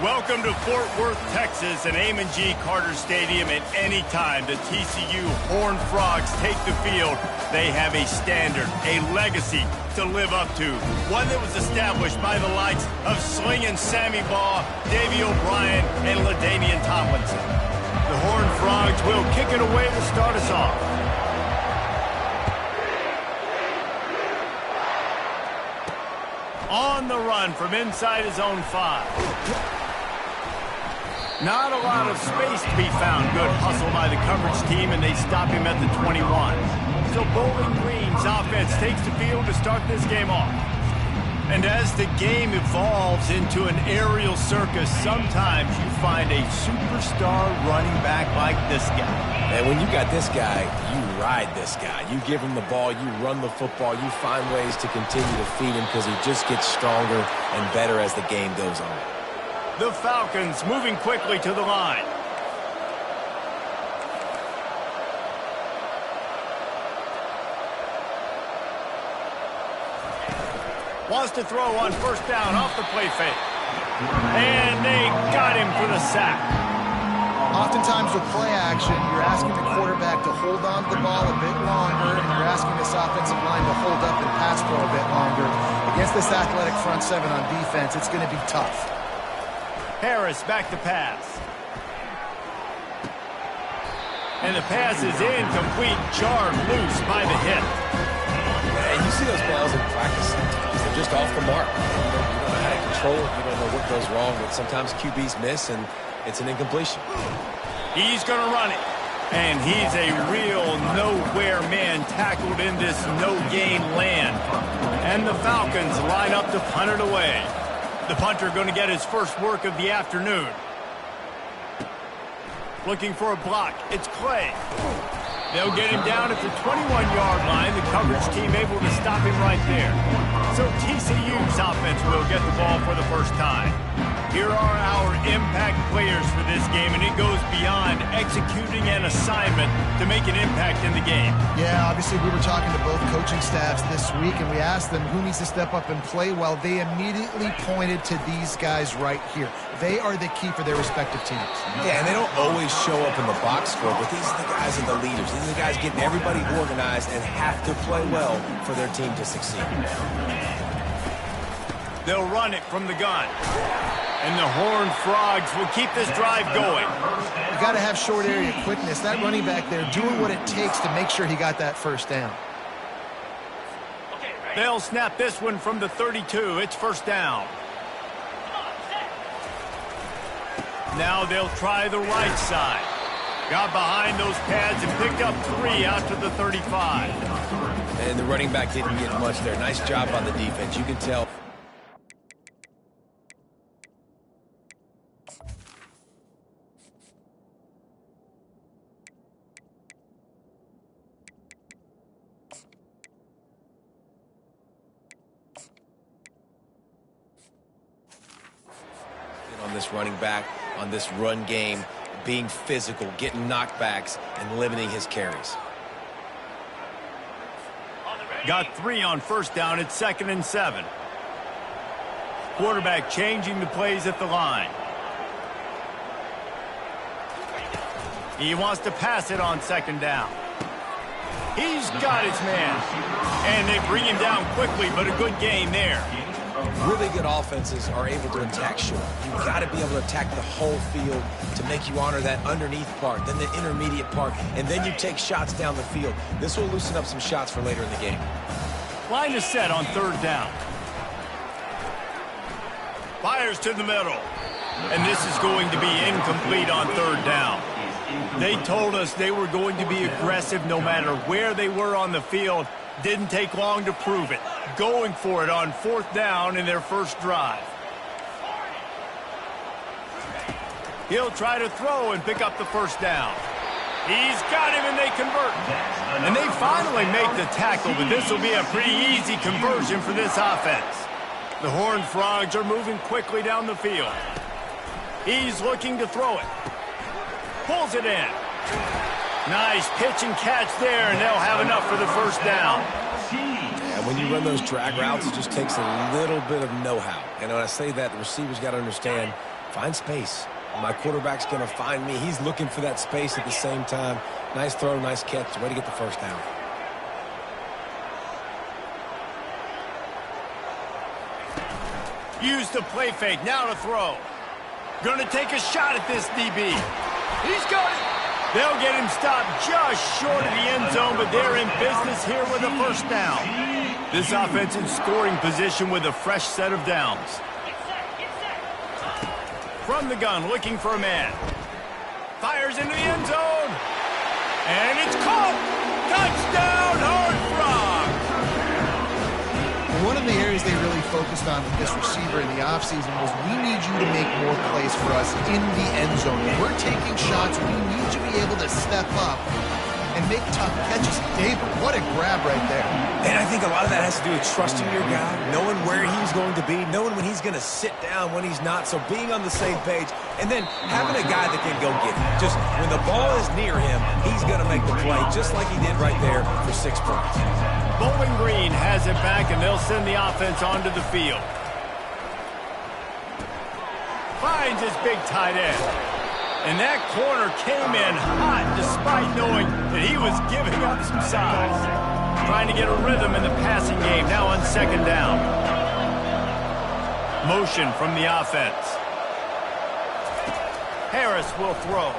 Welcome to Fort Worth, Texas, and Ncaa Carter Stadium. At any time the TCU Horned Frogs take the field, they have a standard, a legacy to live up to. One that was established by the likes of Slingin' Sammy Baugh, Davey O'Brien, and LaDainian Tomlinson. The Horned Frogs will kick it away to start us off. On the run from inside his own 5. Not a lot of space to be found. Good hustle by the coverage team, and they stop him at the 21. So Bowling Green's offense takes the field to start this game off. And as the game evolves into an aerial circus, sometimes you find a superstar running back like this guy. And when you got this guy, you ride this guy. You give him the ball, you run the football, you find ways to continue to feed him because he just gets stronger and better as the game goes on. The Falcons moving quickly to the line. Wants to throw on first down off the play fake. And they got him for the sack. Oftentimes with play action, you're asking the quarterback to hold on to the ball a bit longer, and you're asking this offensive line to hold up and pass pro a bit longer. Against this athletic front seven on defense, it's going to be tough. Harris back to pass. And the pass is incomplete, jarred loose by the hit. And you see those balls in practice sometimes. They're just off the mark. You don't know how to control it. You don't know what goes wrong, but sometimes QBs miss, and it's an incompletion. He's going to run it. And he's a real nowhere man tackled in this no-gain land. And the Falcons line up to punt it away. The punter going to get his first work of the afternoon. Looking for a block. It's Clay. They'll get him down at the 21-yard line. The coverage team able to stop him right there. So TCU's offense will get the ball for the first time. Here are our impact players for this game, and it goes beyond executing an assignment to make an impact in the game. Yeah, obviously we were talking to both coaching staffs this week, and we asked them who needs to step up and play well. They immediately pointed to these guys right here. They are the key for their respective teams. Yeah, and they don't always show up in the box score, but these are the guys that are the leaders. These are the guys getting everybody organized and have to play well for their team to succeed. They'll run it from the gun. And the Horned Frogs will keep this drive going. You got to have short area quickness. That running back there doing what it takes to make sure he got that first down. They'll snap this one from the 32. It's first down. Now they'll try the right side. Got behind those pads and picked up 3 out to the 35. And the running back didn't get much there. Nice job on the defense. You can tell. On this running back, on this run game, being physical, getting knockbacks, and limiting his carries. Got 3 on first down. It's 2nd and 7. Quarterback changing the plays at the line. He wants to pass it on 2nd down. He's got his man. And they bring him down quickly, but a good gain there. Really good offenses are able to attack short. You've got to be able to attack the whole field to make you honor that underneath part, then the intermediate part, and then you take shots down the field. This will loosen up some shots for later in the game. Line is set on 3rd down. Fires to the middle. And this is going to be incomplete on 3rd down. They told us they were going to be aggressive no matter where they were on the field. Didn't take long to prove it. Going for it on 4th down in their first drive. He'll try to throw and pick up the first down. He's got him, and they convert. And they finally make the tackle, but this will be a pretty easy conversion for this offense. The Horned Frogs are moving quickly down the field. He's looking to throw it. Pulls it in. Nice pitch and catch there, and they'll have enough for the first down. And when you run those drag routes, it just takes a little bit of know-how. And when I say that, the receivers got to understand find space. My quarterback's going to find me. He's looking for that space at the same time. Nice throw, nice catch. Way to get the first down. Use the play fake. Now to throw. Going to take a shot at this DB. He's got it. They'll get him stopped just short of the end zone, but they're in business here with a first down. This offense in scoring position with a fresh set of downs. From the gun, looking for a man. Fires into the end zone. And it's caught. Touchdown, Hard Rock. One of the areas they really focused on with this receiver in the offseason was we need you to make more plays for us in the end zone. When we're taking shots, we need you to be able to step up and make tough catches. David, what a grab right there. And I think a lot of that has to do with trusting your guy, knowing where he's going to be, knowing when he's going to sit down, when he's not, so being on the same page, and then having a guy that can go get it. Just when the ball is near him, he's going to make the play, just like he did right there for 6 points. Bowling Green has it back, and they'll send the offense onto the field. Finds his big tight end. And that corner came in hot despite knowing that he was giving up some size. Trying to get a rhythm in the passing game, now on second down. Motion from the offense. Harris will throw.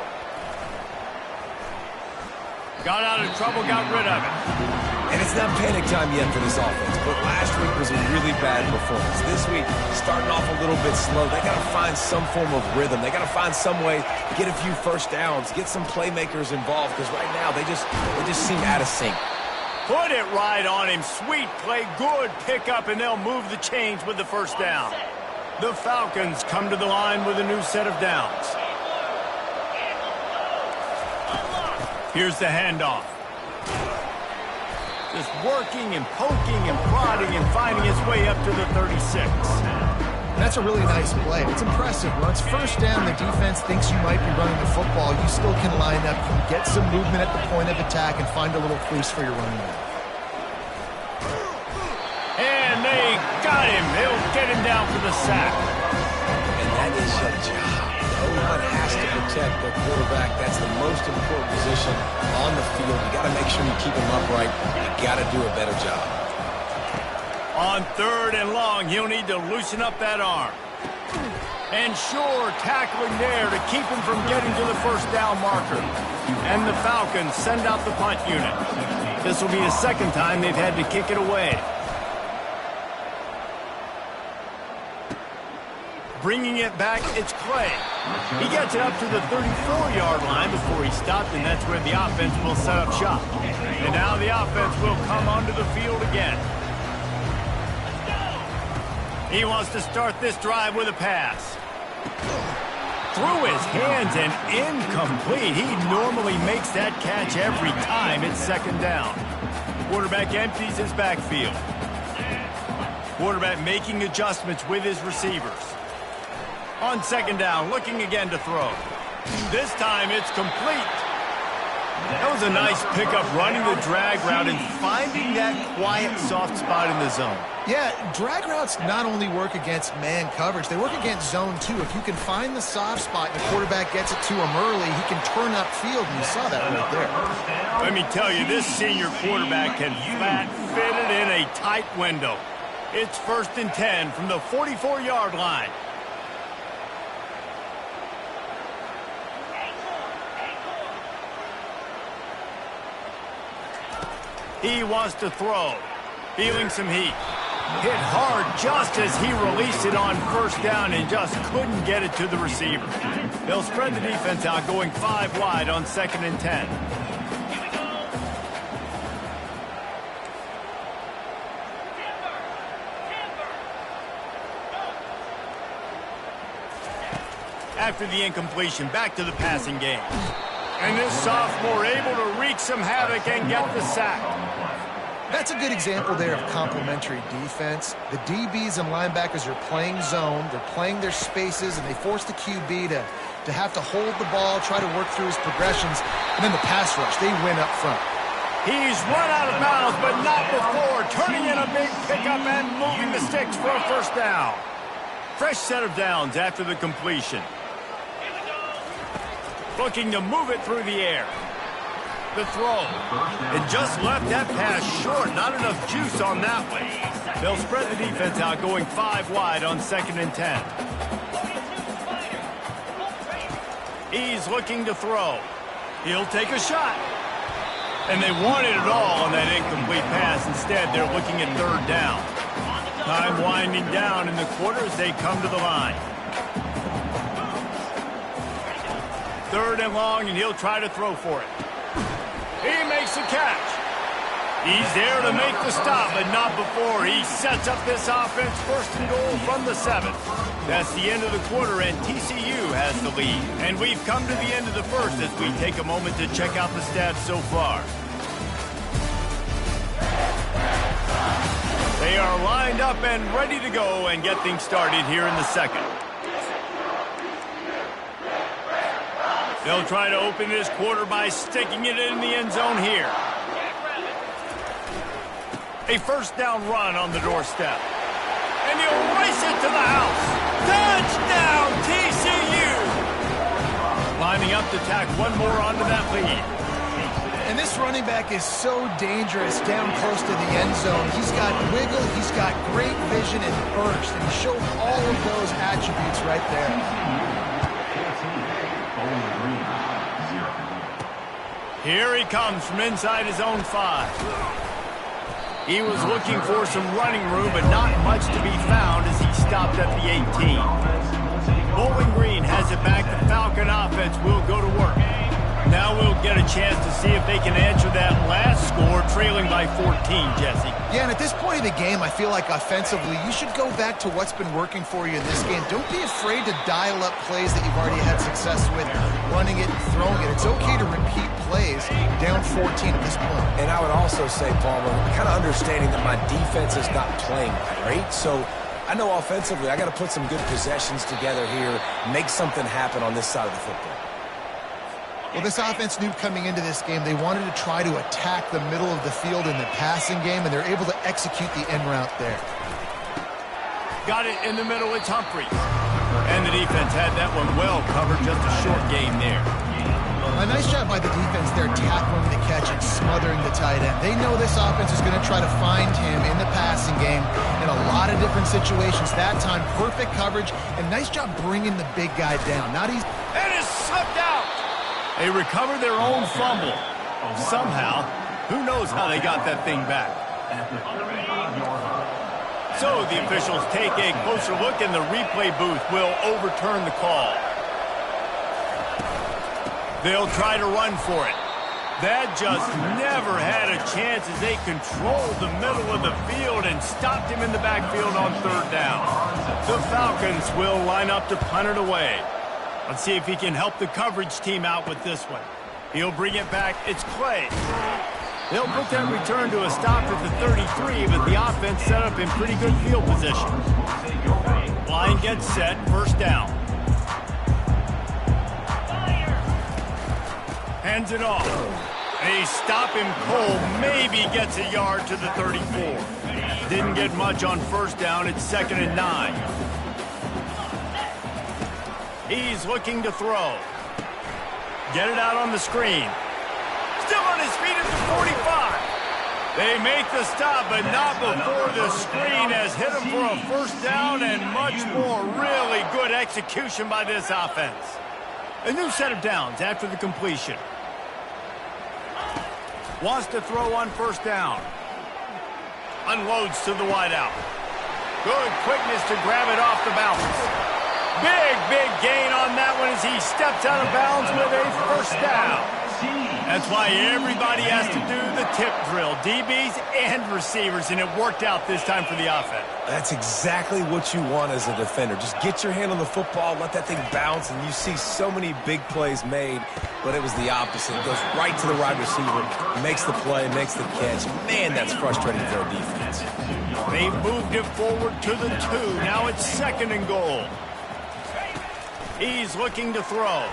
Got out of trouble, got rid of it. And it's not panic time yet for this offense, but last week was a really bad performance. This week, starting off a little bit slow. They got to find some form of rhythm. They got to find some way to get a few first downs, get some playmakers involved, because right now they just seem out of sync. Put it right on him. Sweet play, good pickup, and they'll move the chains with the first down. The Falcons come to the line with a new set of downs. Here's the handoff. Just working and poking and prodding and finding his way up to the 36. That's a really nice play. It's impressive. Once first down, the defense thinks you might be running the football. You still can line up, you can get some movement at the point of attack, and find a little crease for your running back. And they got him. They'll get him down for the sack. And that is your job. No one has to protect their quarterback. That's the most important position on the field. You got to make sure you keep him upright. You got to do a better job. On third and long, he'll need to loosen up that arm. And sure, tackling there to keep him from getting to the first down marker. And the Falcons send out the punt unit. This will be the second time they've had to kick it away. Bringing it back, it's Clay. He gets it up to the 34-yard line before he stopped, and that's where the offense will set up shop. And now the offense will come onto the field again. He wants to start this drive with a pass. Through his hands and incomplete. He normally makes that catch every time. It's second down. Quarterback empties his backfield. Quarterback making adjustments with his receivers. On second down, looking again to throw. This time it's complete. That was a nice pickup, running the drag route and finding that quiet, soft spot in the zone. Yeah, drag routes not only work against man coverage, they work against zone too. If you can find the soft spot and the quarterback gets it to him early, he can turn upfield, and you saw that right there. Let me tell you, this senior quarterback can flat fit it in a tight window. It's 1st and 10 from the 44-yard line. He wants to throw. Feeling some heat. Hit hard just as he released it on first down and just couldn't get it to the receiver. They'll spread the defense out, going 5 wide on 2nd and 10. After the incompletion, back to the passing game. And this sophomore able to wreak some havoc and get the sack. That's a good example there of complementary defense. The DBs and linebackers are playing zone, they're playing their spaces, and they force the QB to have to hold the ball, try to work through his progressions, and then the pass rush, they win up front. He's run out of bounds, but not before, turning in a big pickup and moving the sticks for a first down. Fresh set of downs after the completion. Looking to move it through the air. The throw. And just left that pass short. Not enough juice on that one. They'll spread the defense out, going 5 wide on 2nd and 10. He's looking to throw. He'll take a shot. And they wanted it all on that incomplete pass. Instead, they're looking at 3rd down. Time winding down in the quarter as they come to the line. 3rd and long, and he'll try to throw for it. He makes the catch. He's there to make the stop, but not before he sets up this offense 1st and goal from the 7. That's the end of the quarter, and TCU has the lead. And we've come to the end of the 1st as we take a moment to check out the stats so far. They are lined up and ready to go and get things started here in the 2nd. They'll try to open this quarter by sticking it in the end zone here. A 1st down run on the doorstep. And he'll race it to the house. Touchdown, TCU! Lining up to tack one more onto that lead. And this running back is so dangerous down close to the end zone. He's got wiggle, he's got great vision and burst, and he showed all of those attributes right there. Here he comes from inside his own 5. He was looking for some running room, but not much to be found as he stopped at the 18. Bowling Green has it back. The Falcon offense will go to work. Now we'll get a chance to see if they can answer that last score, trailing by 14, Jesse. Yeah, and at this point in the game, I feel like offensively, you should go back to what's been working for you in this game. Don't be afraid to dial up plays that you've already had success with, running it and throwing it. It's okay to repeat plays down 14 at this point. And I would also say, Palmer, kind of understanding that my defense is not playing great, so I know offensively I got to put some good possessions together here, make something happen on this side of the football. Well, this offense knew coming into this game they wanted to try to attack the middle of the field in the passing game, and they're able to execute the end route there. Got it in the middle, it's Humphries. And the defense had that one well covered, just a short game there. A nice job by the defense there, tackling the catch and smothering the tight end. They know this offense is going to try to find him in the passing game in a lot of different situations. That time, perfect coverage, and nice job bringing the big guy down. Not easy. And it's slipped out. They recover their own fumble. Somehow, who knows how they got that thing back. So the officials take a closer look, and the replay booth will overturn the call. They'll try to run for it. That just never had a chance as they controlled the middle of the field and stopped him in the backfield on 3rd down. The Falcons will line up to punt it away. Let's see if he can help the coverage team out with this one. He'll bring it back. It's Clay. They'll put that return to a stop at the 33, but the offense set up in pretty good field position. Line gets set, 1st down. Hands it off. They stop him cold, maybe gets a yard to the 34. Didn't get much on 1st down, it's 2nd and 9. He's looking to throw. Get it out on the screen. Still on his feet at the 45. They make the stop, but not before the screen has hit him for a 1st down and much more. Really good execution by this offense. A new set of downs after the completion. Wants to throw on 1st down. Unloads to the wideout. Good quickness to grab it off the balance. Big gain on that one as he steps out of bounds with a 1st down. That's why everybody has to do the tip drill, DBs and receivers, and it worked out this time for the offense. That's exactly what you want as a defender. Just get your hand on the football, let that thing bounce, and you see so many big plays made, but it was the opposite. It goes right to the wide receiver, makes the play, makes the catch. Man, that's frustrating for a defense. They moved it forward to the 2. Now it's 2nd and goal. He's looking to throw.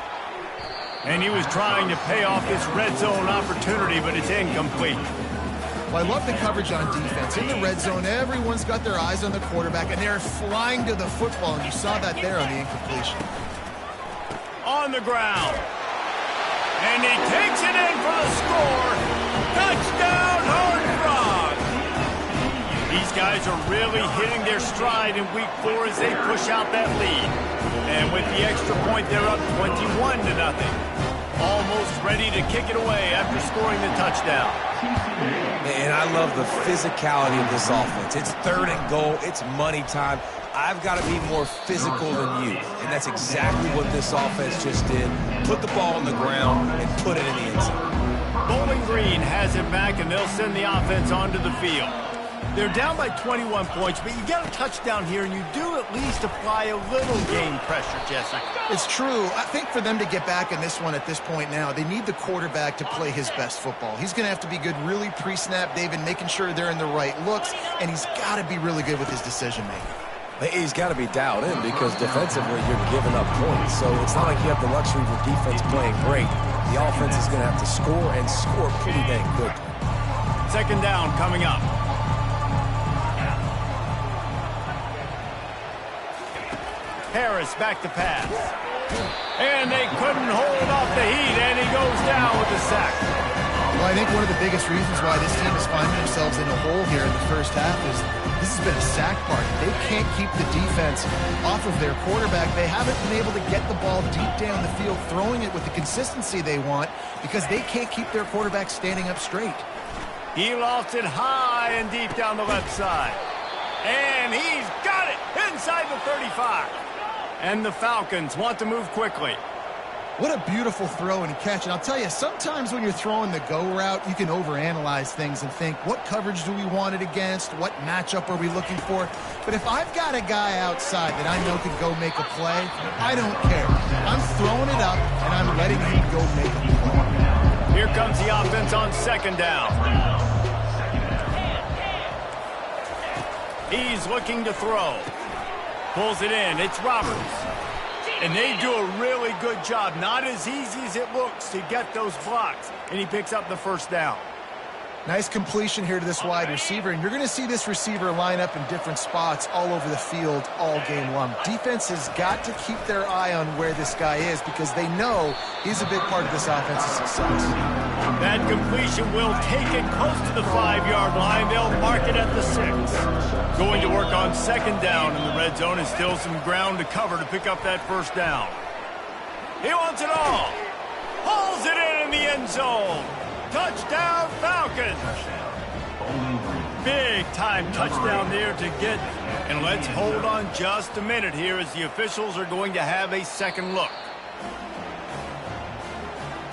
And he was trying to pay off this red zone opportunity, but it's incomplete. Well, I love the coverage on defense. In the red zone, everyone's got their eyes on the quarterback, and they're flying to the football, and you saw that there on the incompletion. On the ground. And he takes it in for the score. Touchdown, Horned Frog. These guys are really hitting their stride in week 4 as they push out that lead. And with the extra point, they're up 21-0. Almost ready to kick it away after scoring the touchdown. And I love the physicality of this offense. It's 3rd and goal. It's money time. I've got to be more physical than you. And that's exactly what this offense just did. Put the ball on the ground and put it in the end zone. Bowling Green has it back, and they'll send the offense onto the field. They're down by 21 points, but you get a touchdown here, and you do at least apply a little game pressure, Jesse. It's true. I think for them to get back in this one at this point now, they need the quarterback to play his best football. He's going to have to be good really pre-snap, David, making sure they're in the right looks, and he's got to be really good with his decision-making. He's got to be dialed in because defensively you're giving up points. So it's not like you have the luxury of your defense playing great. The offense is going to have to score and score pretty dang quick. 2nd down coming up. Harris back to pass. And they couldn't hold off the heat, and he goes down with the sack. Well, I think one of the biggest reasons why this team is finding themselves in a hole here in the first half is this has been a sack party. They can't keep the defense off of their quarterback. They haven't been able to get the ball deep down the field, throwing it with the consistency they want because they can't keep their quarterback standing up straight. He lofts it high and deep down the left side. And he's got it inside the 35. And the Falcons want to move quickly. What a beautiful throw and catch. And I'll tell you, sometimes when you're throwing the go route, you can overanalyze things and think, what coverage do we want it against? What matchup are we looking for? But if I've got a guy outside that I know can go make a play, I don't care. I'm throwing it up, and I'm letting him go make a play. Here comes the offense on 2nd down. He's looking to throw. Pulls it in. It's Roberts. And they do a really good job. Not as easy as it looks to get those blocks. And he picks up the 1st down. Nice completion here to this wide receiver. And you're going to see this receiver line up in different spots all over the field all game long. Defense has got to keep their eye on where this guy is because they know he's a big part of this offense's success. That completion will take it close to the 5-yard line. They'll mark it at the 6. Going to work on 2nd down in the red zone and still some ground to cover to pick up that 1st down. He wants it all. Pulls it in the end zone. Touchdown, Falcons. Big time touchdown there to get. And let's hold on just a minute here as the officials are going to have a second look.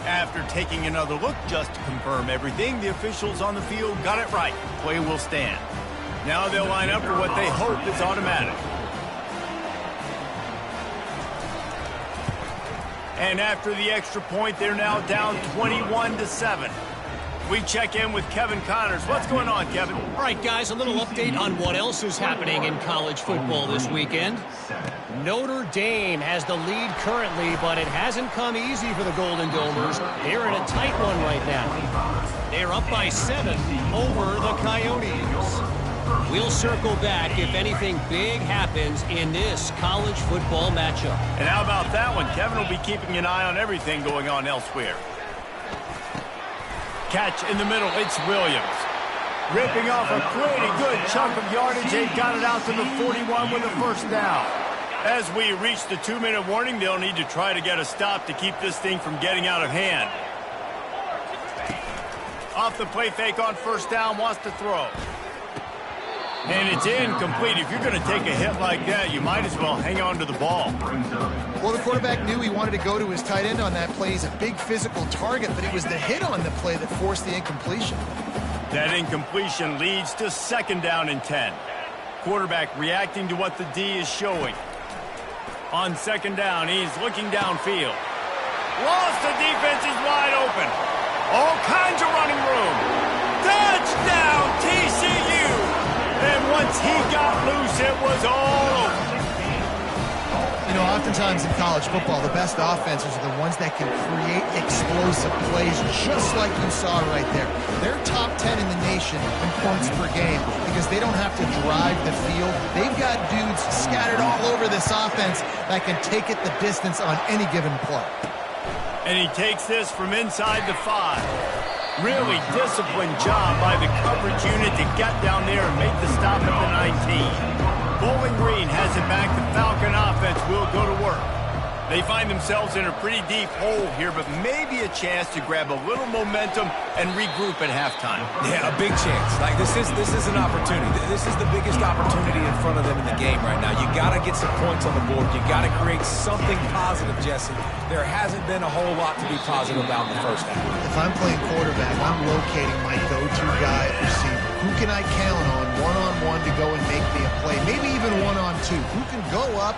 After taking another look just to confirm everything, the officials on the field got it right. Play will stand. Now they'll line up for what they hope is automatic. And after the extra point, they're now down 21-7. We check in with Kevin Connors. What's going on, Kevin? All right, guys, a little update on what else is happening in college football this weekend. Notre Dame has the lead currently, but it hasn't come easy for the Golden Domers. They're in a tight one right now. They're up by 7 over the Coyotes. We'll circle back if anything big happens in this college football matchup. And how about that one? Kevin will be keeping an eye on everything going on elsewhere. Catch in the middle, it's Williams. Ripping off a pretty good chunk of yardage. They got it out to the 41 with a 1st down. As we reach the 2-minute warning, they'll need to try to get a stop to keep this thing from getting out of hand. Off the play fake on 1st down, wants to throw. And it's incomplete. If you're going to take a hit like that, you might as well hang on to the ball. Well, the quarterback knew he wanted to go to his tight end on that play. He's a big physical target, but it was the hit on the play that forced the incompletion. That incompletion leads to 2nd down and 10. Quarterback reacting to what the D is showing. On 2nd down, he's looking downfield. Lost, the defense is wide open. All kinds of running room. Touchdown, TCU! And once he got loose, it was all over. You know, oftentimes in college football, the best offenses are the ones that can create explosive plays, just like you saw right there. They're top 10 in the nation in points per game because they don't have to drive the field. They've got dudes scattered all over this offense that can take it the distance on any given play. And he takes this from inside the 5. Really disciplined job by the coverage unit to get down there and make the stop at the 19. Bowling Green has it back. The Falcon offense will go to work. They find themselves in a pretty deep hole here, but maybe a chance to grab a little momentum and regroup at halftime. Yeah, a big chance. Like, this is an opportunity. This is the biggest opportunity in front of them in the game right now. You got to get some points on the board. You got to create something positive, Jesse. There hasn't been a whole lot to be positive about in the first half. If I'm playing quarterback, I'm locating my go-to guy at receiver. Who can I count on one-on-one to go and make me a play? Maybe even one-on-two. Who can go up,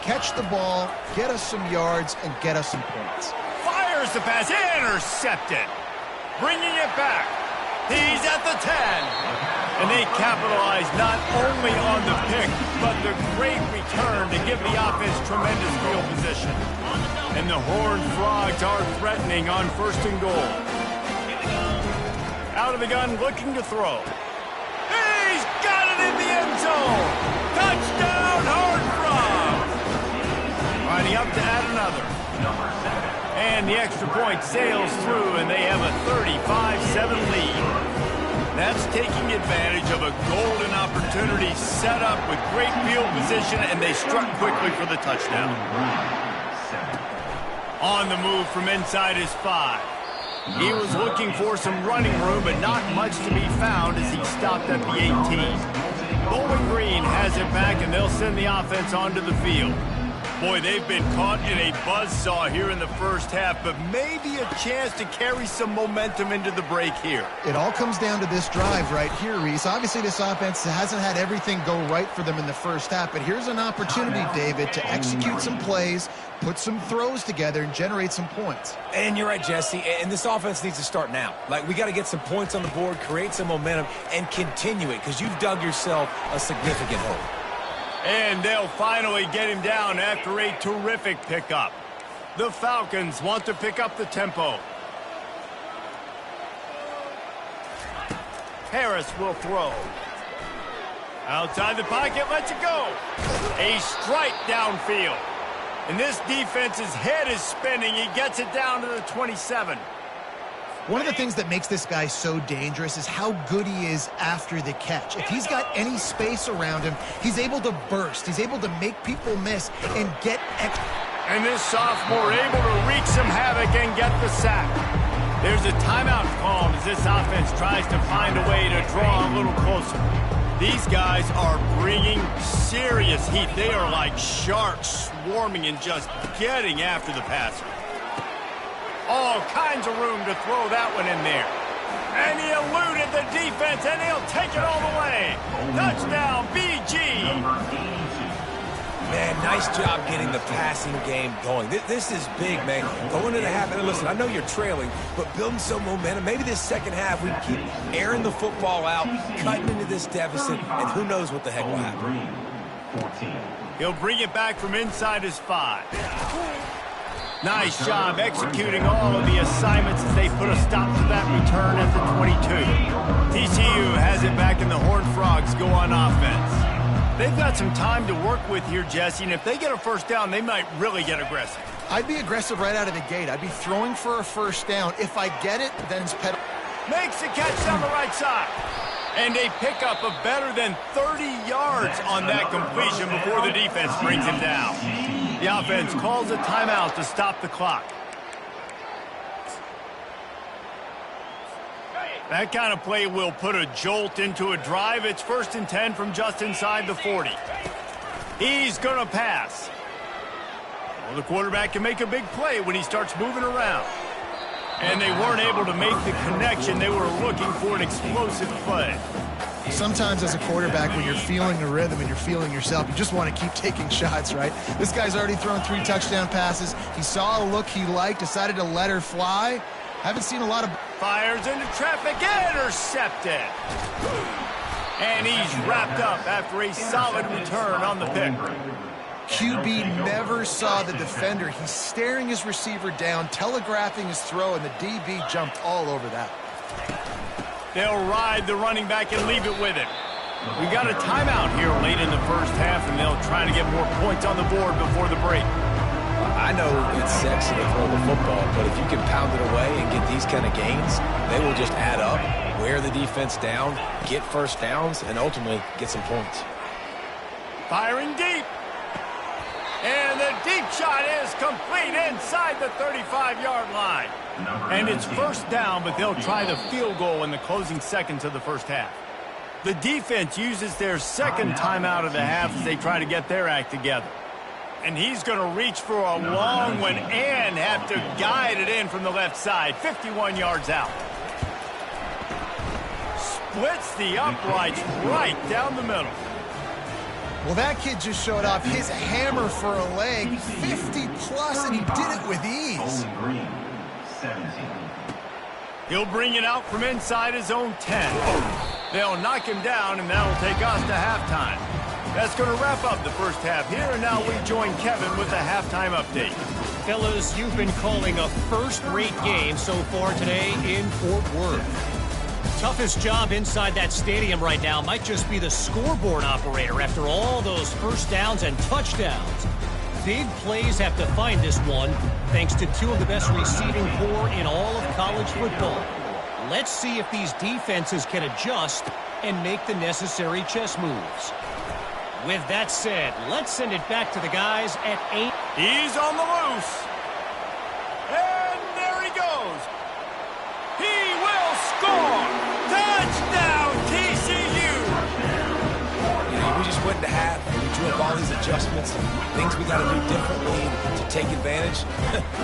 catch the ball, get us some yards, and get us some points? Fires the pass, intercepted. Bringing it back. He's at the 10. And they capitalize not only on the pick, but the great return to give the offense tremendous field position. And the Horned Frogs are threatening on 1st and goal. Out of the gun, looking to throw. He's got it in the end zone. Touchdown, Horned Frogs. Lining up to add another. And the extra point sails through, and they have a 35-7 lead. That's taking advantage of a golden opportunity set up with great field position, and they struck quickly for the touchdown. On the move from inside his 5. He was looking for some running room, but not much to be found as he stopped at the 18. Bowling Green has it back, and they'll send the offense onto the field. Boy, they've been caught in a buzzsaw here in the first half, but maybe a chance to carry some momentum into the break here. It all comes down to this drive right here, Reese. Obviously, this offense hasn't had everything go right for them in the first half, but here's an opportunity, David, to execute some plays, put some throws together, and generate some points. And you're right, Jesse, and this offense needs to start now. Like, we got to get some points on the board, create some momentum, and continue it, because you've dug yourself a significant hole. And they'll finally get him down after a terrific pickup. The Falcons want to pick up the tempo. Harris will throw. Outside the pocket, lets it go. A strike downfield. And this defense's head is spinning. He gets it down to the 27. One of the things that makes this guy so dangerous is how good he is after the catch. If he's got any space around him, he's able to burst. He's able to make people miss and get extra. And this sophomore able to wreak some havoc and get the sack. There's a timeout called as this offense tries to find a way to draw a little closer. These guys are bringing serious heat. They are like sharks swarming and just getting after the passer. All kinds of room to throw that one in there. And he eluded the defense, and he'll take it all the way. Touchdown, BG. Man, nice job getting the passing game going. This is big, man. Going into the half, and listen, I know you're trailing, but building some momentum. Maybe this second half we keep airing the football out, cutting into this deficit, and who knows what the heck will happen. He'll bring it back from inside his 5. Nice job executing all of the assignments as they put a stop to that return at the 22. TCU has it back, and the Horned Frogs go on offense. They've got some time to work with here, Jesse, and if they get a first down, they might really get aggressive. I'd be aggressive right out of the gate. I'd be throwing for a first down. If I get it, then it's pedal. Makes the catch down the right side. And a pickup of better than 30 yards on that completion before the defense brings him down. The offense calls a timeout to stop the clock. That kind of play will put a jolt into a drive. It's 1st and 10 from just inside the 40. He's going to pass. Well, the quarterback can make a big play when he starts moving around. And they weren't able to make the connection. They were looking for an explosive play. Sometimes as a quarterback, when you're feeling the rhythm and you're feeling yourself, you just want to keep taking shots, right? This guy's already thrown 3 touchdown passes. He saw a look he liked, decided to let her fly. Haven't seen a lot of... Fires into traffic, intercepted. And he's wrapped up after a solid return on the pick. QB never saw the defender. He's staring his receiver down, telegraphing his throw, and the DB jumped all over that. They'll ride the running back and leave it with him. We got a timeout here late in the first half, and they'll try to get more points on the board before the break. I know it's sexy to throw the football, but if you can pound it away and get these kind of gains, they will just add up, wear the defense down, get first downs, and ultimately get some points. Firing deep. And the deep shot is complete inside the 35-yard line. And it's first down, but they'll try the field goal in the closing seconds of the first half. The defense uses their second timeout of the half as they try to get their act together. And he's going to reach for a long one and have to guide it in from the left side, 51 yards out. Splits the uprights right down the middle. Well, that kid just showed off his hammer for a leg, 50-plus, and he did it with ease. He'll bring it out from inside his own 10. They'll knock him down, and that'll take us to halftime. That's going to wrap up the first half here, and now we join Kevin with the halftime update. Fellas, you've been calling a first-rate game so far today in Fort Worth. Toughest job inside that stadium right now might just be the scoreboard operator after all those first downs and touchdowns. Big plays have defined this one, thanks to two of the best receiving corps in all of college football. Let's see if these defenses can adjust and make the necessary chess moves. With that said, let's send it back to the guys at 8. He's on the loose. And there he goes. He will score. Touchdown, TCU. You know, we just went to half, and we drew up all these adjustments, things we got to do differently to take advantage.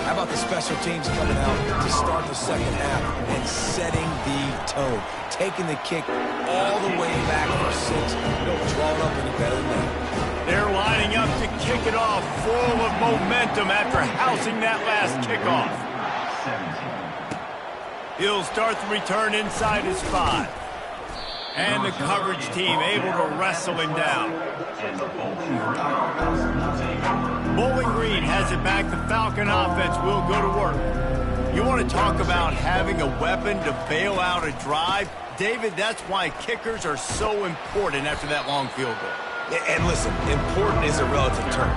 How about the special teams coming out to start the second half and setting the tone, taking the kick all the way back for 6. You don't draw it up any better than that. They're lining up to kick it off, full of momentum after housing that last kickoff. He'll start the return inside his 5. And the coverage team able to wrestle him down. Bowling Green has it back. The Falcon offense will go to work. You want to talk about having a weapon to bail out a drive? David, that's why kickers are so important after that long field goal. And listen, important is a relative term.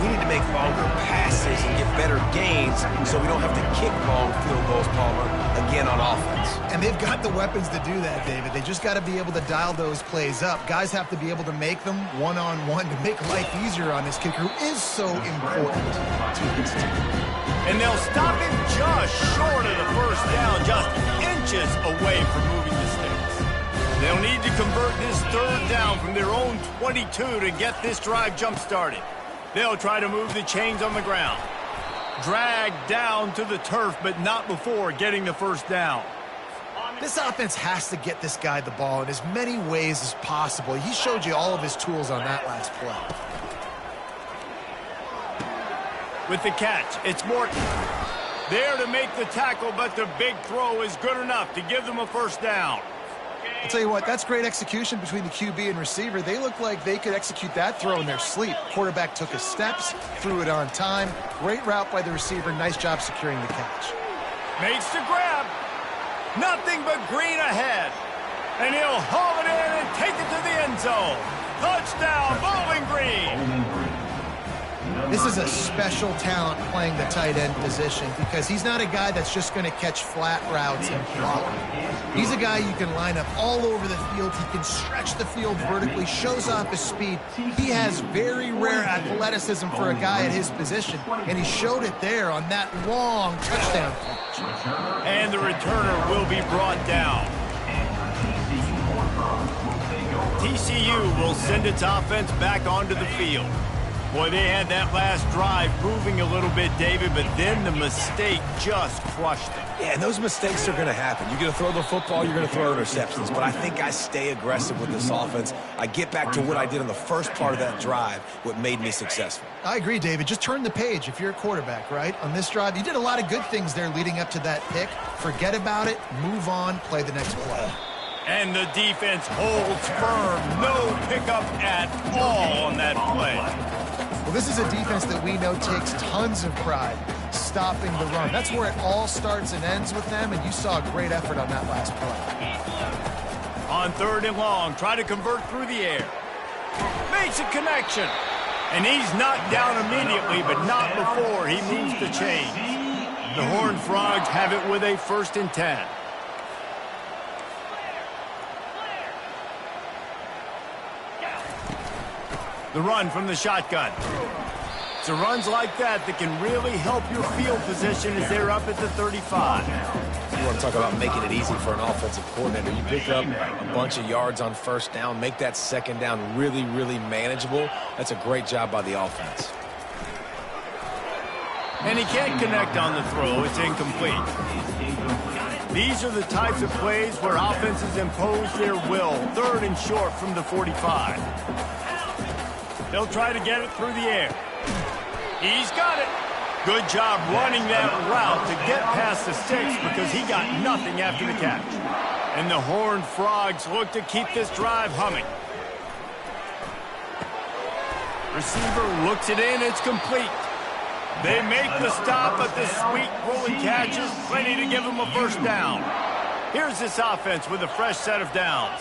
We need to make longer passes and get better gains so we don't have to kick long field goals, Palmer, again on offense. And they've got the weapons to do that, David. They just got to be able to dial those plays up. Guys have to be able to make them one-on-one to make life easier on this kicker who is so important to this team. And they'll stop him just short of the first down, just inches away from moving the sticks. They'll need to convert this third down from their own 22 to get this drive jump-started. They'll try to move the chains on the ground. Drag down to the turf, but not before getting the first down. This offense has to get this guy the ball in as many ways as possible. He showed you all of his tools on that last play. With the catch, it's Morton. There to make the tackle, but the big throw is good enough to give them a first down. I'll tell you what, that's great execution between the QB and receiver. They look like they could execute that throw in their sleep. Quarterback took his steps, threw it on time. Great route by the receiver. Nice job securing the catch. Makes the grab. Nothing but green ahead. And he'll haul it in and take it to the end zone. Touchdown, Bowling Green. This is a special talent playing the tight end position because he's not a guy that's just going to catch flat routes and block. He's a guy you can line up all over the field. He can stretch the field vertically, shows off his speed. He has very rare athleticism for a guy at his position, and he showed it there on that long touchdown catch. And the returner will be brought down. TCU will send its offense back onto the field. Boy, they had that last drive moving a little bit, David, but then the mistake just crushed them. Yeah, and those mistakes are going to happen. You're going to throw the football, you're going to throw interceptions, but I think I stay aggressive with this offense. I get back to what I did on the first part of that drive, what made me successful. I agree, David. Just turn the page if you're a quarterback, right? On this drive, you did a lot of good things there leading up to that pick. Forget about it, move on, play the next play. And the defense holds firm. No pickup at all on that play. Well, This is a defense that we know takes tons of pride stopping the run. That's where it all starts and ends with them, and you saw a great effort on that last play. On 3rd and long, try to convert through the air. Makes a connection. And he's knocked down immediately, but not before he moves the chains. The Horned Frogs have it with a 1st and 10. The run from the shotgun. It's the runs like that that can really help your field position as they're up at the 35. You want to talk about making it easy for an offensive coordinator. You pick up a bunch of yards on 1st down, make that 2nd down really, really manageable. That's a great job by the offense. And he can't connect on the throw. It's incomplete. These are the types of plays where offenses impose their will. 3rd and short from the 45. They'll try to get it through the air. He's got it. Good job running that route to get past the sticks because he got nothing after the catch. And the Horned Frogs look to keep this drive humming. Receiver looks it in. It's complete. They make the stop, but the sweet rolling catch is plenty to give them a 1st down. Here's this offense with a fresh set of downs.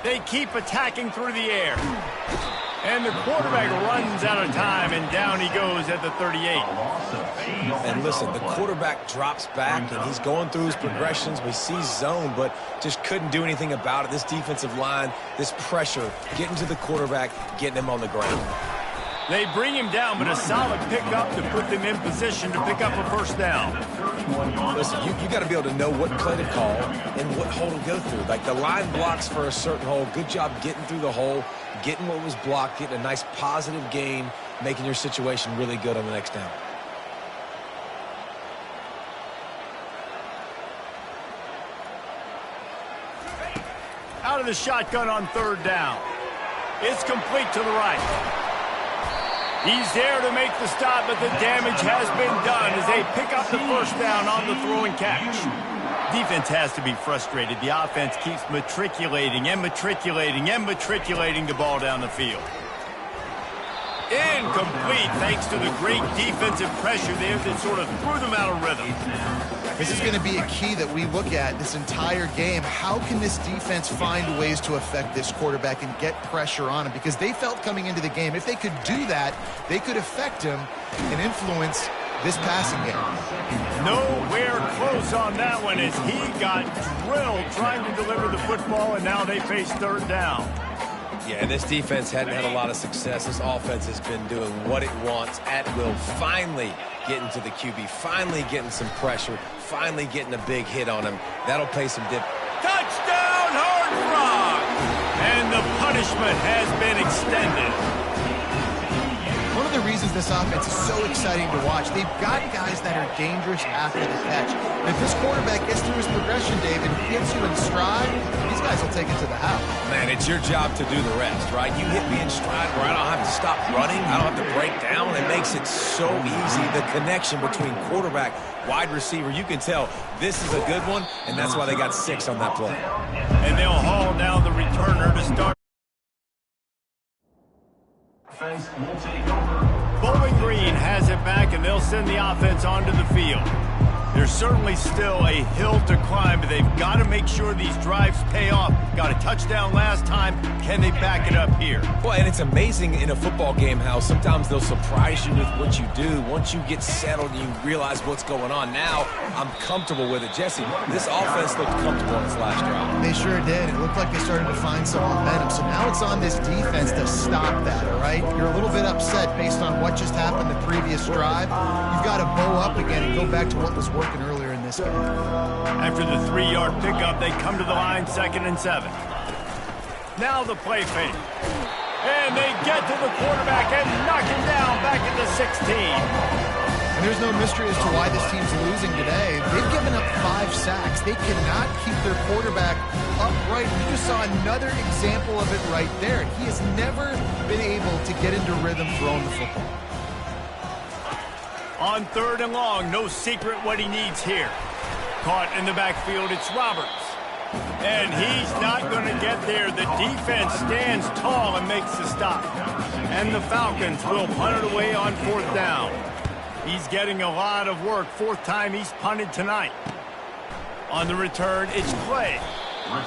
They keep attacking through the air. And the quarterback runs out of time, and down he goes at the 38. And listen, the quarterback drops back, and he's going through his progressions. We see zone, but just couldn't do anything about it. This defensive line, this pressure, getting to the quarterback, getting him on the ground. They bring him down, but a solid pickup to put them in position to pick up a 1st down. Listen, you got to be able to know what play to call and what hole to go through. Like the line blocks for a certain hole. Good job getting through the hole, getting what was blocked, getting a nice positive gain, making your situation really good on the next down. Out of the shotgun on 3rd down. It's complete to the right. He's there to make the stop, but the damage has been done as they pick up the 1st down on the throw and catch. Defense has to be frustrated. The offense keeps matriculating and matriculating and matriculating the ball down the field. Incomplete thanks to the great defensive pressure there that sort of threw them out of rhythm. This is going to be a key that we look at this entire game. How can this defense find ways to affect this quarterback and get pressure on him? Because they felt coming into the game, if they could do that, they could affect him and influence this passing game. Nowhere close on that one as he got drilled trying to deliver the football, and now they face 3rd down. Yeah, this defense hadn't had a lot of success. This offense has been doing what it wants at will. Finally getting to the QB, finally getting some pressure, finally getting a big hit on him. That'll pay some dip. Touchdown, Horned Frogs! And the punishment has been extended. One of the reasons this offense is so exciting to watch, they've got guys that are dangerous after the catch. And if this quarterback gets through his progression, David, gets you in stride, these guys will take it to the house. Man, it's your job to do the rest, right? You hit me in stride where I don't have to stop running. I don't have to break down. It makes it so easy. The connection between quarterback, wide receiver, you can tell this is a good one, and that's why they got 6 on that play. And they'll haul down the returner to start. Bowling Green has it back, and they'll send the offense onto the field. There's certainly still a hill to climb, but they've got to make sure these drives pay off. Got a touchdown last time. Can they back it up here? Well, and it's amazing in a football game how sometimes they'll surprise you with what you do. Once you get settled and you realize what's going on, now I'm comfortable with it. Jesse, this offense looked comfortable on its last drive. They sure did. It looked like they started to find some momentum. So now it's on this defense to stop that, all right? You're a little bit upset based on what just happened the previous drive. You've got to bow up again and go back to what was working earlier in this game. After the 3-yard pickup, they come to the line 2nd and 7. Now the play fake. And they get to the quarterback and knock him down back at the 16. And there's no mystery as to why this team's losing today. They've given up 5 sacks. They cannot keep their quarterback upright. You just saw another example of it right there. He has never been able to get into rhythm throwing the football. On 3rd and long, no secret what he needs here. Caught in the backfield, it's Roberts. And he's not going to get there. The defense stands tall and makes the stop. And the Falcons will punt it away on 4th down. He's getting a lot of work. 4th time he's punted tonight. On the return, it's Clay.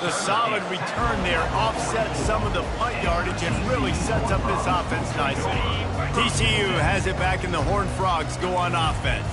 The solid return there offsets some of the punt yardage and really sets up this offense nicely. TCU has it back, and the Horned Frogs go on offense.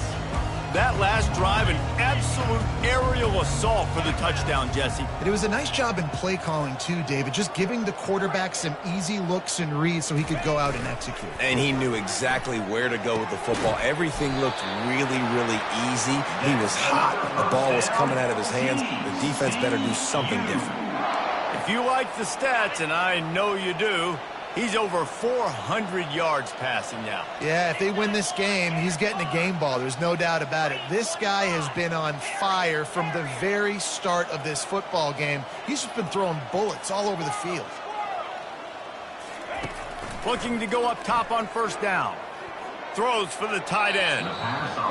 That last drive, an absolute aerial assault for the touchdown, Jesse. And it was a nice job in play calling, too, David, just giving the quarterback some easy looks and reads so he could go out and execute. And he knew exactly where to go with the football. Everything looked really, really easy. He was hot. The ball was coming out of his hands. The defense better do something different. If you like the stats, and I know you do, he's over 400 yards passing now. Yeah, if they win this game, he's getting a game ball. There's no doubt about it. This guy has been on fire from the very start of this football game. He's just been throwing bullets all over the field. Looking to go up top on 1st down. Throws for the tight end.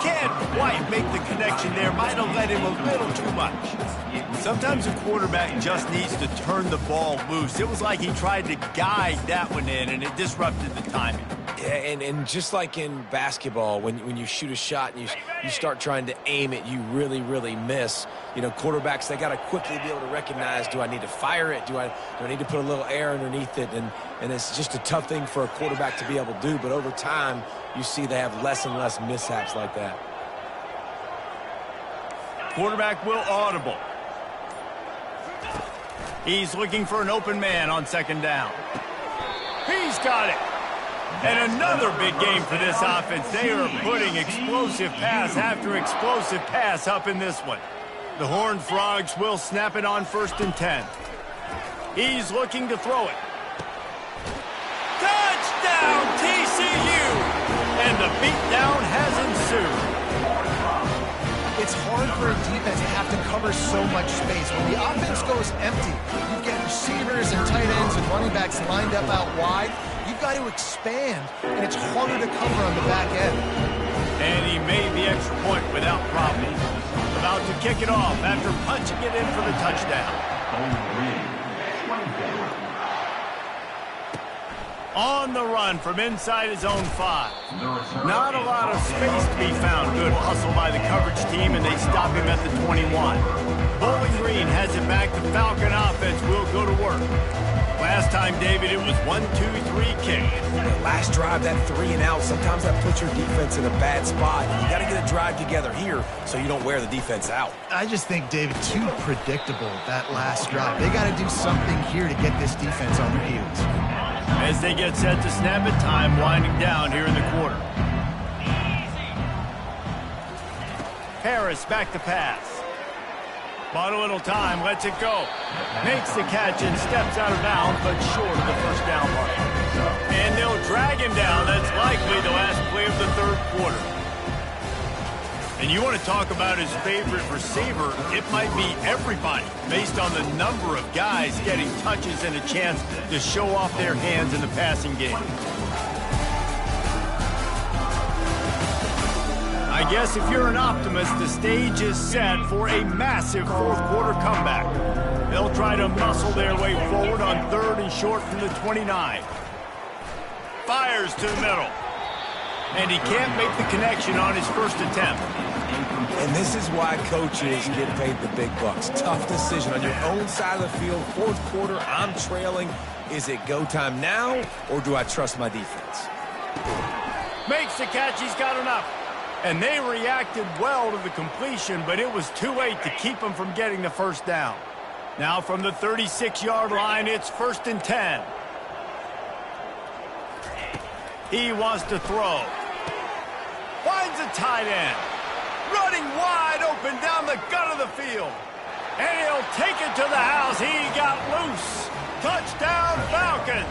Can't quite make the connection there. Might have let him a little too much. Sometimes a quarterback just needs to turn the ball loose. It was like he tried to guide that one in, and it disrupted the timing. Yeah, and just like in basketball, when you shoot a shot and you start trying to aim it, you really, really miss. You know, quarterbacks, they got to quickly be able to recognize, do I need to fire it? Do I need to put a little air underneath it? And it's just a tough thing for a quarterback to be able to do. But over time, you see they have less and less mishaps like that. Quarterback will audible. He's looking for an open man on 2nd down. He's got it. And another big game for this offense. They are putting explosive pass after explosive pass up in this one. The Horned Frogs will snap it on 1st and 10. He's looking to throw it. Touchdown, TCU! And the beatdown has ensued. It's hard for a defense to have to cover so much space. When the offense goes empty, you get receivers and tight ends and running backs lined up out wide. You've got to expand, and it's harder to cover on the back end. And he made the extra point without problem. About to kick it off after punching it in for the touchdown. On the run from inside his own 5. Not a lot of space to be found. Good hustle by the coverage team, and they stop him at the 21. Bowling Green has it back. The Falcon offense will go to work. Last time, David, it was 1-2-3 kick. Last drive, that 3 and out, sometimes that puts your defense in a bad spot. You got to get a drive together here so you don't wear the defense out. I just think, David, too predictable, that last drive. They got to do something here to get this defense on their heels. As they get set to snap it, time winding down here in the quarter. Harris back to pass. Bought a little time, lets it go. Makes the catch and steps out of bounds, but short of the 1st down mark. And they'll drag him down. That's likely the last play of the 3rd quarter. And you want to talk about his favorite receiver, it might be everybody, based on the number of guys getting touches and a chance to show off their hands in the passing game. I guess if you're an optimist, the stage is set for a massive 4th quarter comeback. They'll try to muscle their way forward on 3rd and short from the 29. Fires to the middle. And he can't make the connection on his 1st attempt. And this is why coaches get paid the big bucks. Tough decision on your own side of the field. 4th quarter, I'm trailing. Is it go time now, or do I trust my defense? Makes the catch. He's got enough. And they reacted well to the completion, but it was too late to keep them from getting the 1st down. Now from the 36-yard line, it's 1st and 10. He wants to throw. Finds a tight end. Running wide open down the gut of the field. And he'll take it to the house. He got loose. Touchdown, Falcons.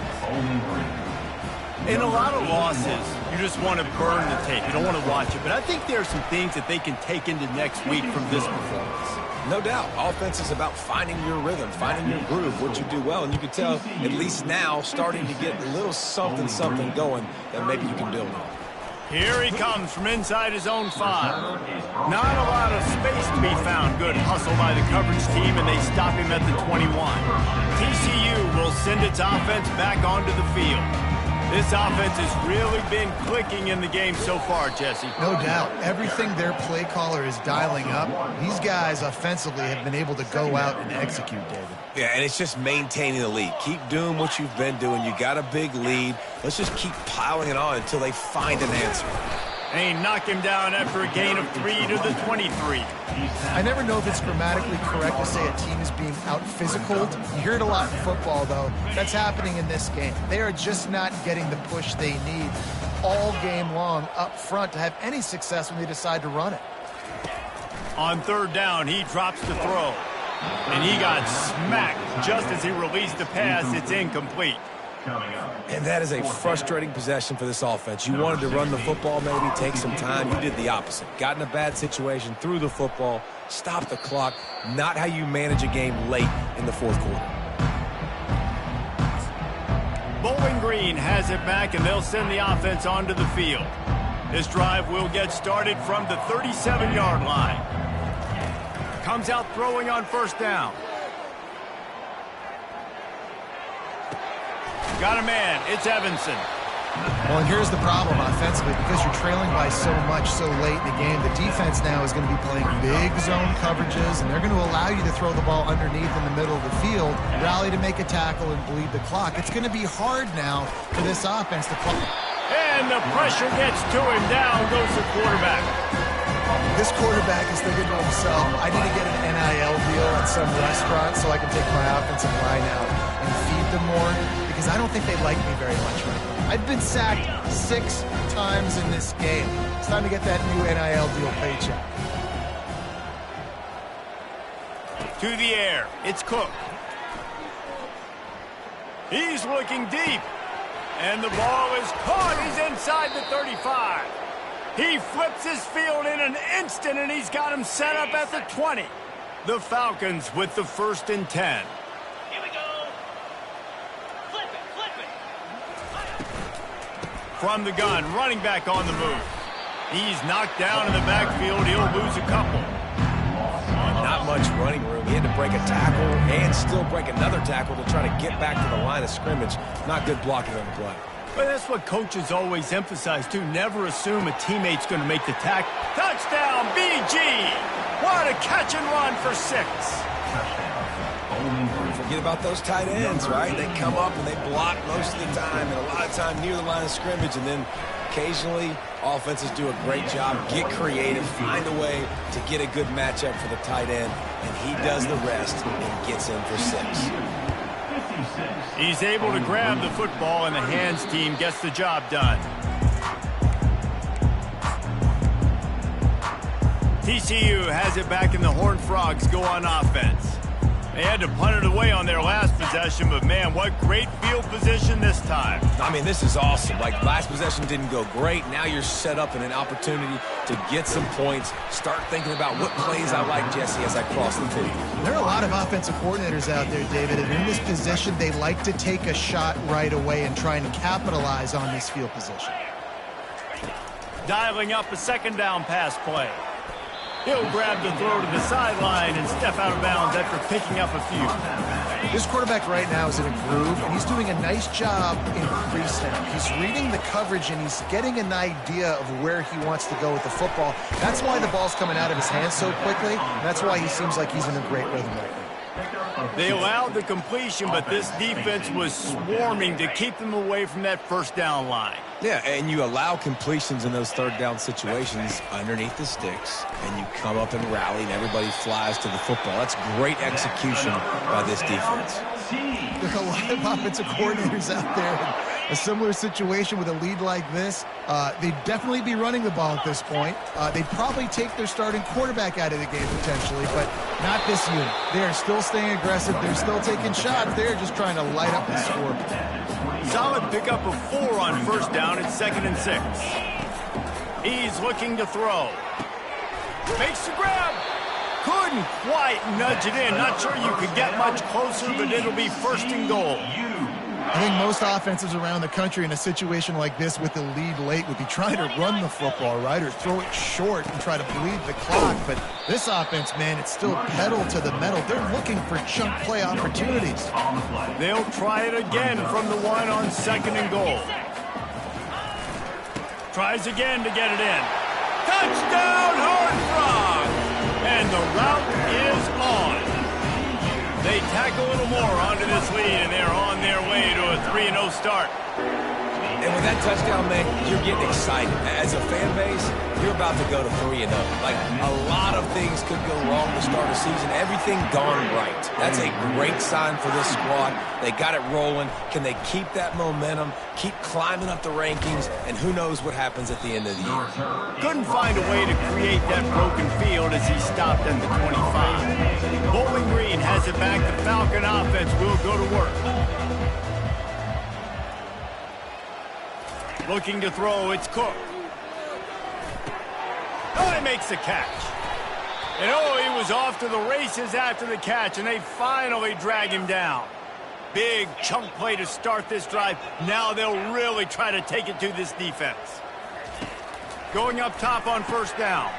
In a lot of losses, you just want to burn the tape. You don't want to watch it. But I think there are some things that they can take into next week from this performance. No doubt. Offense is about finding your rhythm, finding your groove, what you do well. And you can tell, at least now, starting to get a little something going that maybe you can build on. Here he comes from inside his own 5. Not a lot of space to be found. Good hustle by the coverage team, and they stop him at the 21. TCU will send its offense back onto the field. This offense has really been clicking in the game so far, Jesse. No doubt. Everything their play caller is dialing up, these guys offensively have been able to go out and execute, David. Yeah, and it's just maintaining the lead. Keep doing what you've been doing. You got a big lead. Let's just keep piling it on until they find an answer. They knock him down after a gain of 3 to the 23. I never know if it's grammatically correct to say a team is being out-physicaled. You hear it a lot in football, though. That's happening in this game. They are just not getting the push they need all game long up front to have any success when they decide to run it. On 3rd down, he drops the throw. And he got smacked just as he released the pass. It's incomplete. And that is a frustrating possession for this offense. You wanted to run the football, maybe take some time. You did the opposite. Got in a bad situation, threw the football, stopped the clock. Not how you manage a game late in the 4th quarter. Bowling Green has it back, and they'll send the offense onto the field. This drive will get started from the 37-yard line. Comes out throwing on 1st down. Got a man. It's Evanson. Well, and here's the problem offensively. Because you're trailing by so much so late in the game, the defense now is going to be playing big zone coverages, and they're going to allow you to throw the ball underneath in the middle of the field, rally to make a tackle, and bleed the clock. It's going to be hard now for this offense to play. And the pressure gets to him. Down goes the quarterback. This quarterback is thinking to himself, I need to get an NIL deal at some restaurant so I can take my offensive line out and feed them more, because I don't think they like me very much right now. I've been sacked 6 times in this game. It's time to get that new NIL deal paycheck. To the air. It's Cook. He's looking deep. And the ball is caught. He's inside the 35. He flips his field in an instant, and he's got him set up at the 20. The Falcons with the 1st and 10. Here we go. Flip it. From the gun, running back on the move. He's knocked down in the backfield. He'll lose a couple. Not much running room. He had to break a tackle and still break another tackle to try to get back to the line of scrimmage. Not good blocking on the play. But that's what coaches always emphasize, too. Never assume a teammate's going to make the tackle. Touchdown, BG! What a catch and run for 6. Forget about those tight ends, right? They come up and they block most of the time, and a lot of time near the line of scrimmage, and then occasionally offenses do a great job, get creative, find a way to get a good matchup for the tight end, and he does the rest and gets in for 6. He's able to grab the football, and the hands team gets the job done. TCU has it back, and the Horned Frogs go on offense. They had to punt it away on their last possession, but man, what great field position this time. I mean, this is awesome. Like, last possession didn't go great. Now you're set up in an opportunity to get some points. Start thinking about what plays I like, Jesse, as I cross the field. There are a lot of offensive coordinators out there, David, and in this position, they like to take a shot right away and try and capitalize on this field position. Dialing up a 2nd down pass play. He'll grab the throw to the sideline and step out of bounds after picking up a few. This quarterback right now is in a groove, and he's doing a nice job in pre-snap. He's reading the coverage, and he's getting an idea of where he wants to go with the football. That's why the ball's coming out of his hands so quickly, and that's why he seems like he's in a great rhythm right now. They allowed the completion, but this defense was swarming to keep them away from that 1st down line. Yeah, and you allow completions in those 3rd down situations underneath the sticks, and you come up and rally, and everybody flies to the football. That's great execution by this defense. There are a lot of offensive coordinators out there in a similar situation with a lead like this. They'd definitely be running the ball at this point. They'd probably take their starting quarterback out of the game potentially, but not this unit. They are still staying aggressive. They're still taking shots. They're just trying to light up the scoreboard. Solid pickup of 4 on 1st down. It's 2nd and 6. He's looking to throw. Makes the grab. Couldn't quite nudge it in. Not sure you could get much closer, but it'll be 1st and goal. I think most offenses around the country in a situation like this with the lead late would be trying to run the football, right, or throw it short and try to bleed the clock. But this offense, man, it's still pedal to the metal. They're looking for chunk play opportunities. They'll try it again from the one on 2nd and goal. Tries again to get it in. Touchdown, Horned Frog! And the route is on. They tack a little more onto this lead, and they're on their way to a 3-0 start. And with that touchdown, man, you're getting excited. As a fan base, you're about to go to 3-0. Like, a lot of things could go wrong to start a season. Everything gone right. That's a great sign for this squad. They got it rolling. Can they keep that momentum, keep climbing up the rankings, and who knows what happens at the end of the year. Couldn't find a way to create that broken field as he stopped at the 25. Bowling Green has it back. The Falcon offense will go to work. Looking to throw, it's Cook. Oh, he makes the catch. And oh, he was off to the races after the catch, and they finally drag him down. Big chunk play to start this drive. Now they'll really try to take it to this defense. Going up top on 1st down.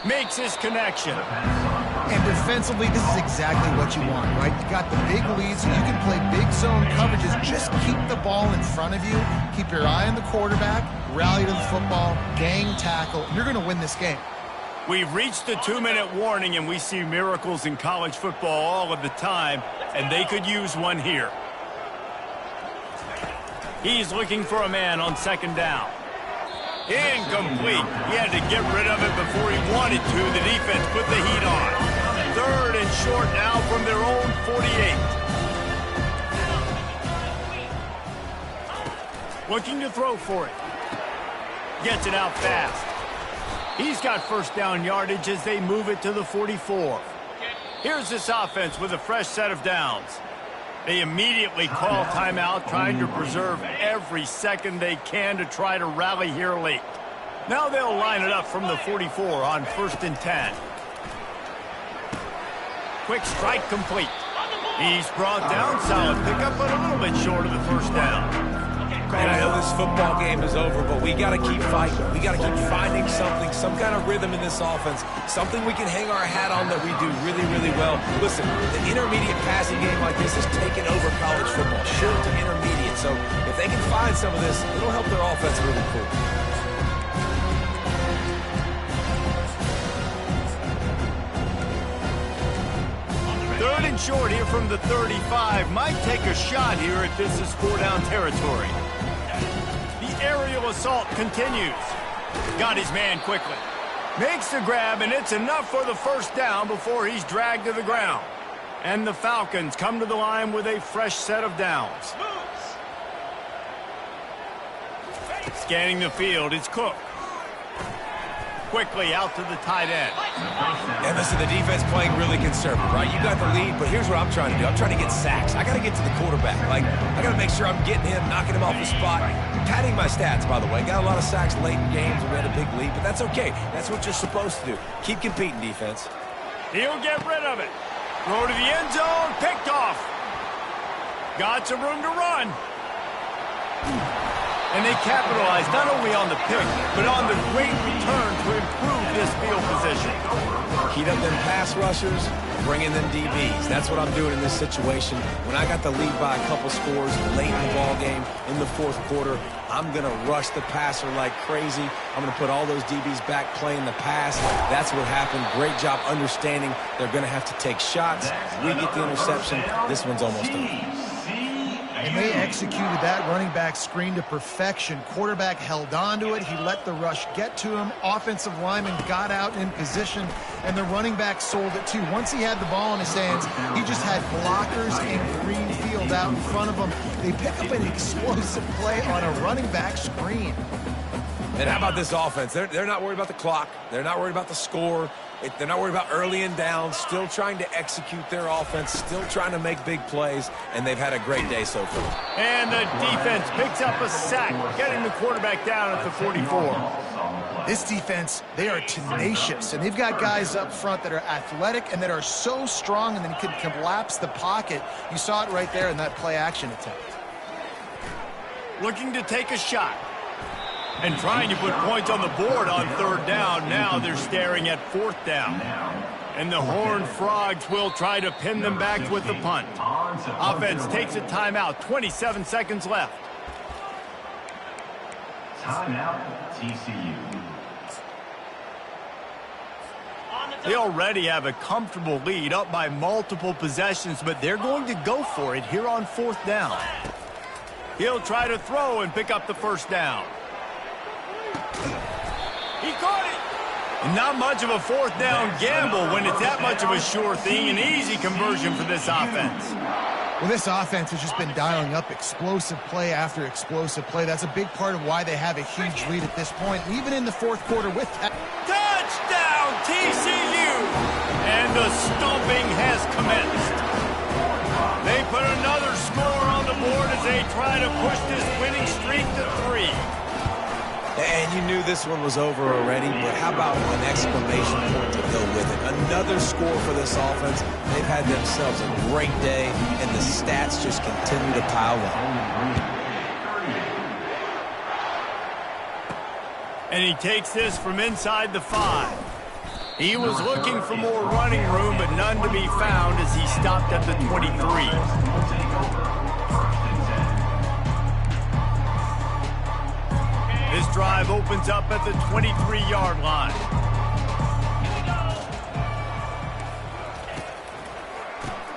Makes his connection. And defensively, this is exactly what you want, right? You got the big lead, so you can play big zone coverages. Just keep the ball in front of you. Keep your eye on the quarterback. Rally to the football. Gang tackle. You're going to win this game. We've reached the 2-minute warning, and we see miracles in college football all of the time, and they could use one here. He's looking for a man on 2nd down. Incomplete. He had to get rid of it before he wanted to. The defense put the heat on. 3rd and short now from their own 48. Looking to throw for it. Gets it out fast. He's got 1st down yardage as they move it to the 44. Here's this offense with a fresh set of downs. They immediately call timeout, trying to preserve every second they can to try to rally here late. Now they'll line it up from the 44 on 1st and 10. Quick strike complete. He's brought down, solid pickup, but a little bit short of the 1st down. Man, I know this football game is over, but we got to keep fighting. We got to keep finding something, some kind of rhythm in this offense, something we can hang our hat on that we do really, really well. Listen, the intermediate passing game like this is taking over college football, short to intermediate. So if they can find some of this, it'll help their offense really cool. Third and short here from the 35. Might take a shot here if this is 4-down territory. The aerial assault continues. Got his man quickly. Makes the grab, and it's enough for the 1st down before he's dragged to the ground. And the Falcons come to the line with a fresh set of downs. Scanning the field, it's Cook. Quickly out to the tight end. And listen, the defense playing really conservative, right? You got the lead, but here's what I'm trying to do. I'm trying to get sacks. I got to get to the quarterback. Like, I got to make sure I'm getting him, knocking him off the spot. Padding my stats, by the way. Got a lot of sacks late in games when we had a big lead, but that's okay. That's what you're supposed to do. Keep competing, defense. He'll get rid of it. Throw to the end zone, picked off. Got some room to run. And they capitalized not only on the pick, but on the great return to improve this field position. Heat up them pass rushers, bring in them DBs. That's what I'm doing in this situation. When I got the lead by a couple scores late in the ball game, in the 4th quarter, I'm going to rush the passer like crazy. I'm going to put all those DBs back playing the pass. That's what happened. Great job understanding they're going to have to take shots. We get the interception. This one's almost over. And they executed that running back screen to perfection. Quarterback held on to it. He let the rush get to him. Offensive lineman got out in position, and the running back sold it too. Once he had the ball in his hands, he just had blockers and green field out in front of him. They pick up an explosive play on a running back screen. And how about this offense? They're not worried about the clock. They're not worried about the score. They're not worried about early and down. Still trying to execute their offense. Still trying to make big plays. And they've had a great day so far. And the defense picks up a sack, getting the quarterback down at the 44. This defense, they are tenacious. And they've got guys up front that are athletic and that are so strong and then can collapse the pocket. You saw it right there in that play-action attempt. looking to take a shot. And trying to put points on the board on third down. Now they're staring at fourth down. And the Horned Frogs will try to pin them back with the punt. Offense takes a timeout. 27 seconds left. Timeout, TCU. They already have a comfortable lead, up by multiple possessions, but they're going to go for it here on fourth down. He'll try to throw and pick up the first down. He caught it. And not much of a fourth down gamble when it's that much of a sure thing. An easy conversion for this offense. Well, this offense has just been dialing up explosive play after explosive play. That's a big part of why they have a huge lead at this point, even in the fourth quarter with that. Touchdown, TCU! And the stomping has commenced. They put another score on the board as they try to push this winning streak to 3. And you knew this one was over already, but how about an exclamation point to go with it? Another score for this offense. They've had themselves a great day, and the stats just continue to pile up. And he takes this from inside the 5. He was looking for more running room, but none to be found as he stopped at the 23. This drive opens up at the 23-yard line.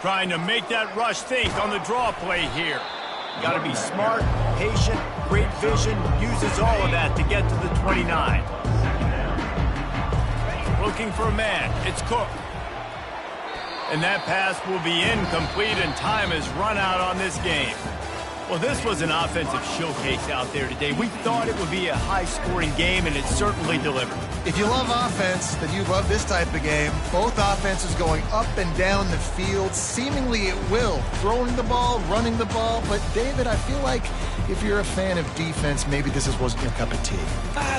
Trying to make that rush think on the draw play here. Got to be smart, patient, great vision, uses all of that to get to the 29. Looking for a man, it's Cook. And that pass will be incomplete, and time has run out on this game. Well, this was an offensive showcase out there today. We thought it would be a high-scoring game, and it certainly delivered. If you love offense, then you love this type of game. Both offenses going up and down the field, seemingly at will. Throwing the ball, running the ball. But, David, I feel like if you're a fan of defense, maybe this wasn't your cup of tea.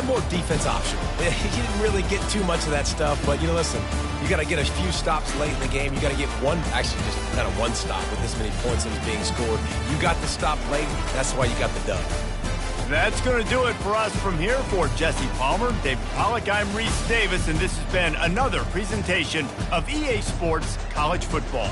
More defense option. You didn't really get too much of that stuff, but, listen, you got to get a few stops late in the game. You got to get one, actually just kind of one stop with this many points that was being scored. You got the stop late. That's why you got the dub. That's going to do it for us from here. For Jesse Palmer, David Pollack, I'm Reese Davis, and this has been another presentation of EA Sports College Football.